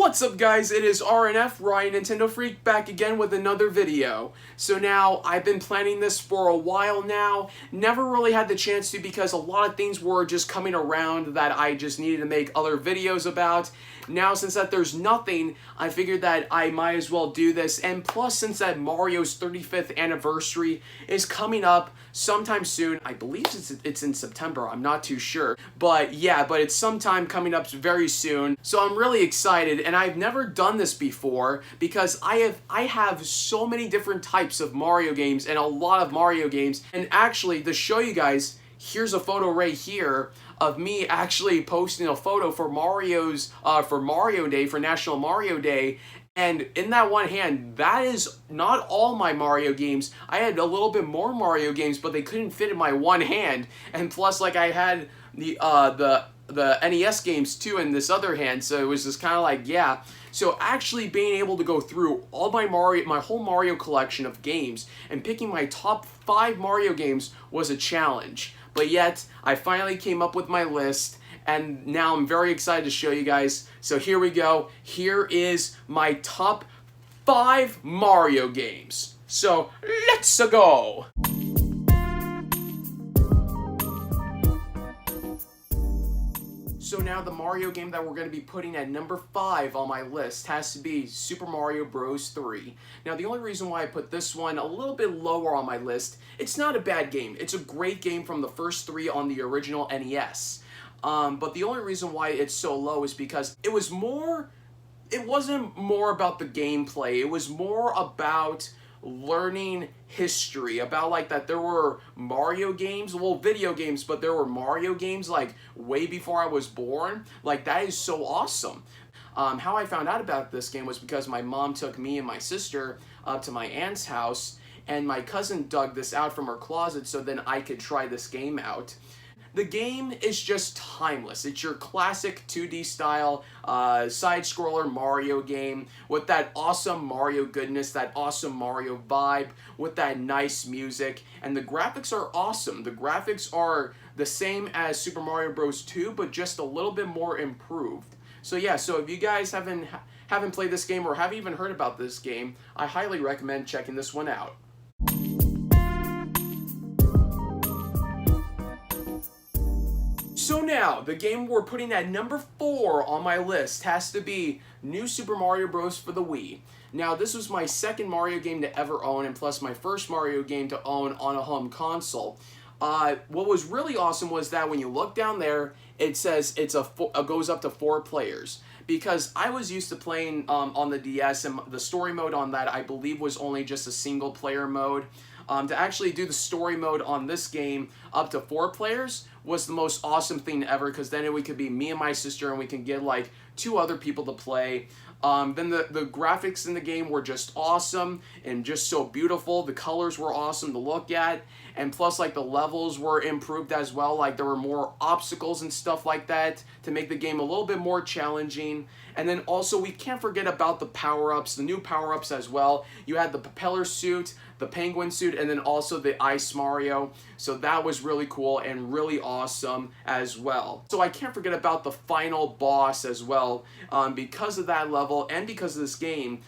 What's up guys, it is RNF, Ryan Nintendo Freak, back again with another video. So now, I've been planning this for a while now, never really had the chance to because a lot of things were just coming around that I just needed to make other videos about. Now since that there's nothing, I figured that I might as well do this, and plus since that Mario's 35th anniversary is coming up sometime soon, I believe it's in September, I'm not too sure, but yeah, but it's sometime coming up very soon, so I'm really excited, and I've never done this before because I have so many different types of Mario games and a lot of Mario games, and actually to show you guys, here's a photo right here of me actually posting a photo for for Mario Day, for National Mario Day, and in that one hand, that is not all my Mario games. I had a little bit more Mario games, but they couldn't fit in my one hand, and plus like I had the NES games too in this other hand, so it was just kind of like, yeah. So actually being able to go through all my whole Mario collection of games and picking my top 5 Mario games was a challenge. But yet, I finally came up with my list, and now I'm very excited to show you guys. So here we go. Here is my top 5 Mario games. So let's go! So now the Mario game that we're going to be putting at number 5 on my list has to be Super Mario Bros. 3. Now the only reason why I put this one a little bit lower on my list, it's not a bad game. It's a great game from the first 3 on the original NES. But the only reason why it's so low is because it wasn't more about the gameplay. It was more about learning history, about like that there were Mario games, well, video games, but there were Mario games like way before I was born. Like, that is so awesome. How I found out about this game was because my mom took me and my sister up to my aunt's house, and my cousin dug this out from her closet so then I could try this game out. The game is just timeless. It's your classic 2D style side-scroller Mario game with that awesome Mario goodness, that awesome Mario vibe, with that nice music, and the graphics are awesome. The graphics are the same as Super Mario Bros. 2, but just a little bit more improved. So yeah, so if you guys haven't played this game or haven't even heard about this game, I highly recommend checking this one out. So now, the game we're putting at number 4 on my list has to be New Super Mario Bros. For the Wii. Now, this was my second Mario game to ever own, and plus my first Mario game to own on a home console. What was really awesome was that when you look down there, it says it goes up to 4 players. Because I was used to playing on the DS, and the story mode on that I believe was only just a single player mode. To actually do the story mode on this game up to 4 players was the most awesome thing ever, because then it could be me and my sister, and we can get like 2 other people to play. Then the graphics in the game were just awesome and just so beautiful. The colors were awesome to look at, and plus like the levels were improved as well. Like there were more obstacles and stuff like that to make the game a little bit more challenging. And then also we can't forget about the power-ups, the new power-ups as well. You had the propeller suit, the penguin suit, and then also the Ice Mario. So that was really cool and really awesome as well. So I can't forget about the final boss as well. Because of that level and because of this game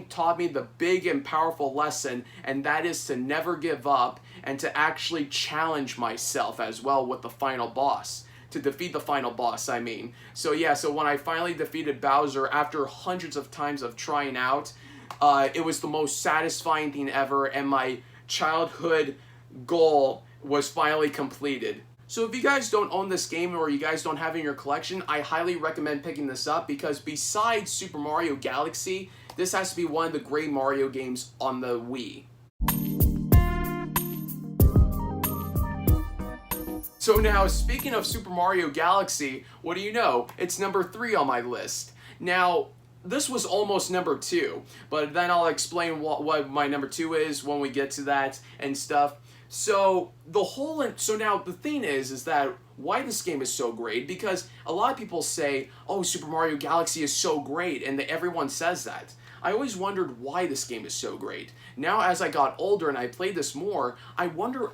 taught me the big and powerful lesson, and that is to never give up and to actually challenge myself as well with the final boss. To defeat the final boss, I mean. So yeah, so when I finally defeated Bowser after hundreds of times of trying out, it was the most satisfying thing ever, and my childhood goal was finally completed. So if you guys don't own this game or you guys don't have it in your collection, I highly recommend picking this up, because besides Super Mario Galaxy, this has to be one of the great Mario games on the Wii. So now, speaking of Super Mario Galaxy, what do you know? It's number 3 on my list. Now, this was almost number 2, but then I'll explain what my number 2 is when we get to that and stuff. So now the thing is that why this game is so great, because a lot of people say, oh, Super Mario Galaxy is so great, and everyone says that. I always wondered why this game is so great. Now as I got older and I played this more,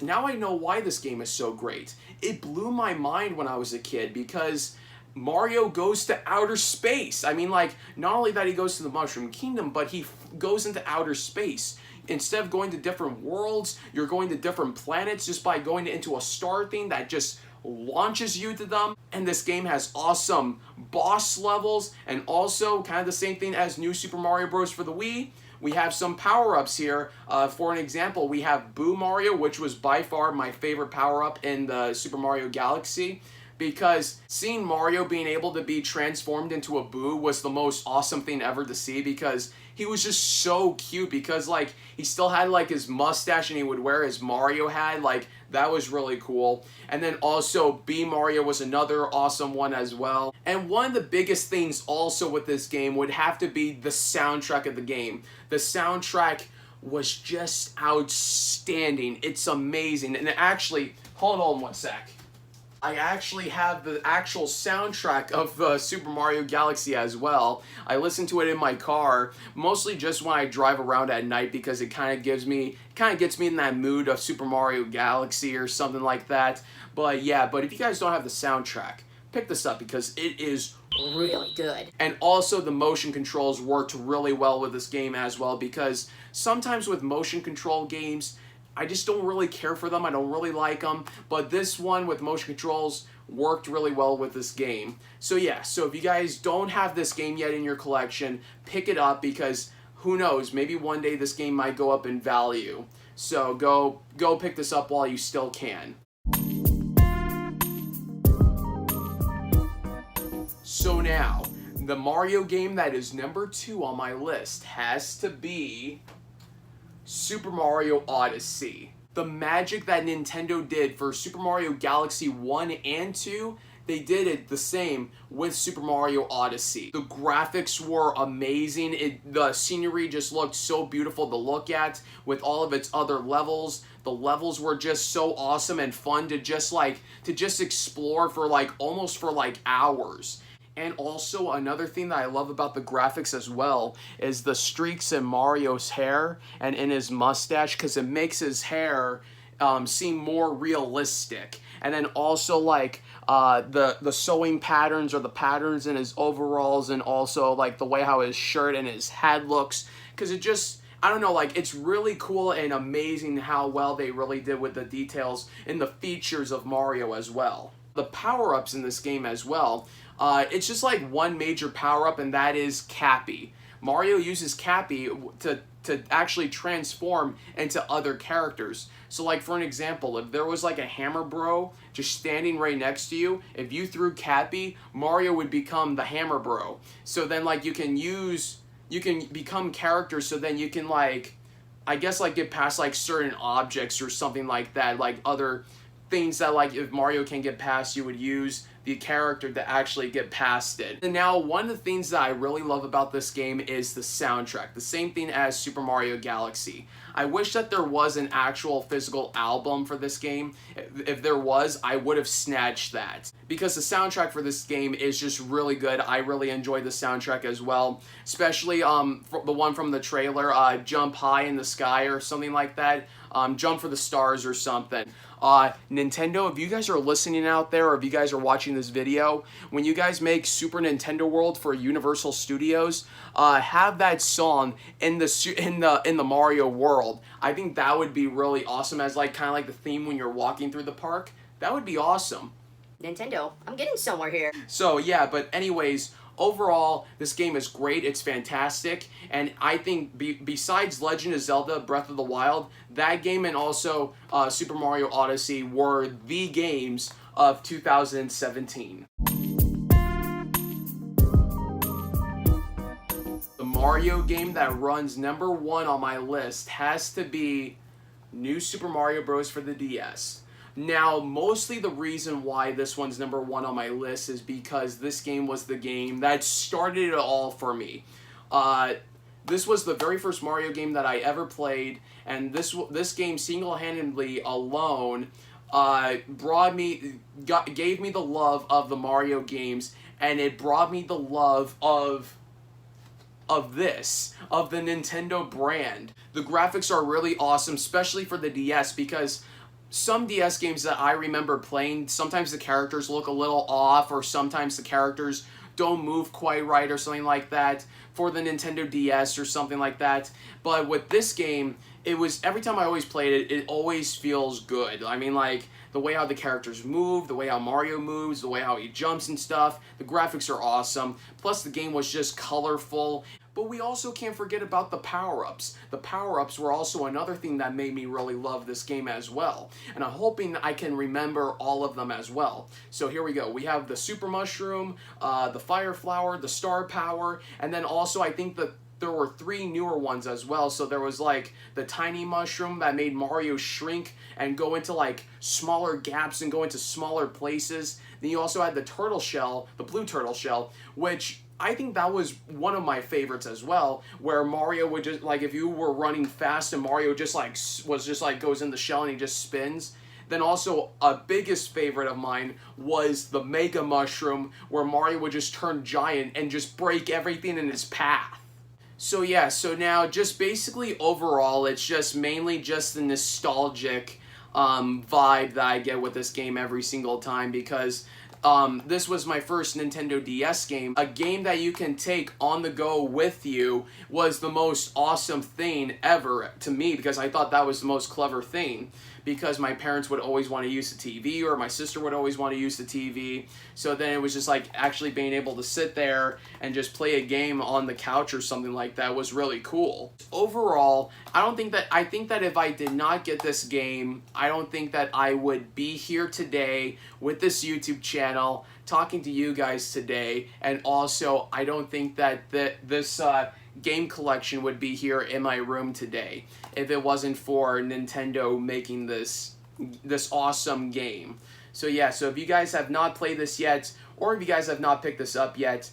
now I know why this game is so great. It blew my mind when I was a kid, because Mario goes to outer space. I mean, like, not only that he goes to the Mushroom Kingdom, but he goes into outer space. Instead of going to different worlds, you're going to different planets just by going into a star thing that just launches you to them. And this game has awesome boss levels, and also kind of the same thing as New Super Mario Bros. For the Wii. We have some power-ups here. For an example, we have Boo Mario, which was by far my favorite power-up in the Super Mario Galaxy, because seeing Mario being able to be transformed into a Boo was the most awesome thing ever to see, because he was just so cute, because like he still had like his mustache and he would wear his Mario hat. Like, that was really cool. And then also B Mario was another awesome one as well. And one of the biggest things also with this game would have to be the soundtrack of the game. The soundtrack was just outstanding. It's amazing. And actually, hold on one sec. I actually have the actual soundtrack of Super Mario Galaxy as well. I listen to it in my car, mostly just when I drive around at night, because it kind of gets me in that mood of Super Mario Galaxy or something like that. But yeah, but if you guys don't have the soundtrack, pick this up because it is really good. And also the motion controls worked really well with this game as well, because sometimes with motion control games, I just don't really care for them. I don't really like them. But this one with motion controls worked really well with this game. So yeah, so if you guys don't have this game yet in your collection, pick it up, because who knows, maybe one day this game might go up in value. So go pick this up while you still can. So now, the Mario game that is number 2 on my list has to be Super Mario Odyssey. The magic that Nintendo did for Super Mario Galaxy 1 and 2, they did it the same with Super Mario Odyssey. The graphics were amazing. The scenery just looked so beautiful to look at with all of its other levels. The levels were just so awesome and fun to just explore for almost hours. And also another thing that I love about the graphics as well is the streaks in Mario's hair and in his mustache, because it makes his hair seem more realistic. And then also the sewing patterns or the patterns in his overalls, and also the way how his shirt and his head looks, because it just, I don't know, it's really cool and amazing how well they really did with the details in the features of Mario as well. The power-ups in this game as well, it's just one major power-up, and that is Cappy. Mario uses Cappy to actually transform into other characters. So for an example, if there was a Hammer Bro just standing right next to you, if you threw Cappy, Mario would become the Hammer Bro. So then you can become characters, so then you can I guess get past certain objects or something like that, other things that if Mario can get past, you would use the character to actually get past it. And now one of the things that I really love about this game is the soundtrack. The same thing as Super Mario Galaxy. I wish that there was an actual physical album for this game. If there was, I would have snatched that, because the soundtrack for this game is just really good. I really enjoyed the soundtrack as well, especially the one from the trailer, Jump High in the Sky or something like that. Jump for the Stars or something. Nintendo, if you guys are listening out there, or if you guys are watching this video, when you guys make Super Nintendo World for Universal Studios, have that song in the Mario world. I think that would be really awesome as kind of the theme when you're walking through the park. That would be awesome. Nintendo, I'm getting somewhere here. So yeah, but anyways, overall, this game is great. It's fantastic. And I think besides Legend of Zelda Breath of the Wild, that game and also Super Mario Odyssey were the games of 2017. The Mario game that runs number 1 on my list has to be New Super Mario Bros. For the DS. Now, mostly the reason why this one's number 1 on my list is because this game was the game that started it all for me. This was the very first Mario game that I ever played, and this game single-handedly alone gave me the love of the Mario games, and it brought me the love of the Nintendo brand. The graphics are really awesome, especially for the DS, because some DS games that I remember playing, sometimes the characters look a little off, or sometimes the characters don't move quite right or something like that for the Nintendo DS or something like that. But with this game, it was, every time I always played it, it always feels good. I mean, like, the way how the characters move, the way how Mario moves, the way how he jumps and stuff, the graphics are awesome. Plus, the game was just colorful. But we also can't forget about the power-ups. The power-ups were also another thing that made me really love this game as well. And I'm hoping I can remember all of them as well. So here we go. We have the Super Mushroom, the Fire Flower, the Star Power, and then also I think that there were 3 newer ones as well. So there was like the Tiny Mushroom that made Mario shrink and go into like smaller gaps and go into smaller places. Then you also had the Turtle Shell, the Blue Turtle Shell, which I think that was one of my favorites as well, where Mario would just, like, if you were running fast and Mario just like goes in the shell and he just spins. Then also a biggest favorite of mine was the Mega Mushroom, where Mario would just turn giant and just break everything in his path. So yeah, so now just basically overall, it's just mainly just the nostalgic vibe that I get with this game every single time, because this was my first Nintendo DS game. A game that you can take on the go with you was the most awesome thing ever to me, because I thought that was the most clever thing. Because my parents would always want to use the TV, or my sister would always want to use the TV. So then it was just like actually being able to sit there and just play a game on the couch or something like that was really cool. Overall, I think that if I did not get this game, I don't think that I would be here today with this YouTube channel talking to you guys today. And also, I don't think that this game collection would be here in my room today if it wasn't for Nintendo making this awesome game. So yeah, so if you guys have not played this yet, or if you guys have not picked this up yet,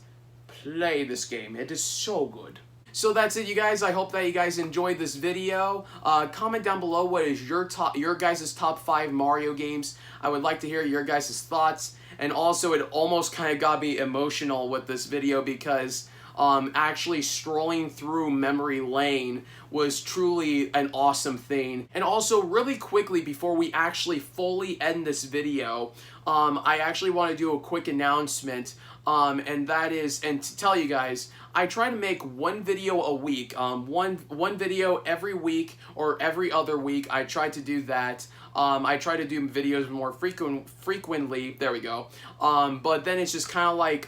play this game. It is so good. So that's it, you guys. I hope that you guys enjoyed this video. Comment down below what is your guys' top 5 Mario games. I would like to hear your guys' thoughts. And also, it almost kind of got me emotional with this video, because actually strolling through memory lane was truly an awesome thing. And also, really quickly before we actually fully end this video, I actually want to do a quick announcement, and that is, and to tell you guys, I try to make one video a week, one video every week or every other week. I try to do that. I try to do videos more frequently, there we go, but then it's just kind of like,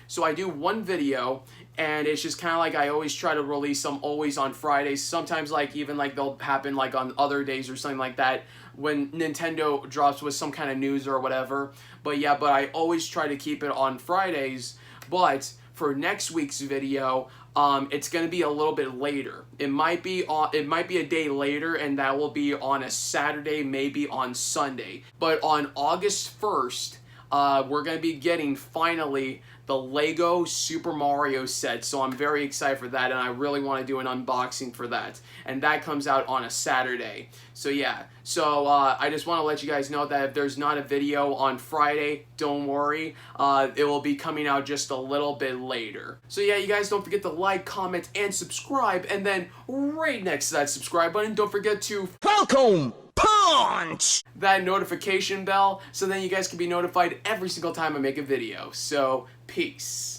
so I do one video, and it's just kind of like I always try to release them always on Fridays. Sometimes like even like they'll happen like on other days or something like that when Nintendo drops with some kind of news or whatever. But yeah, but I always try to keep it on Fridays. But for next week's video, it's gonna be a little bit later. It might be a day later, and that will be on a Saturday, maybe on Sunday. But on August 1st, we're gonna be getting finally the Lego Super Mario set, so I'm very excited for that, and I really want to do an unboxing for that, and that comes out on a Saturday. So yeah, so I just want to let you guys know that if there's not a video on Friday, don't worry, it will be coming out just a little bit later. So yeah, you guys don't forget to like, comment, and subscribe, and then right next to that subscribe button, don't forget to Falcon Punch! that notification bell, so then you guys can be notified every single time I make a video. So, peace.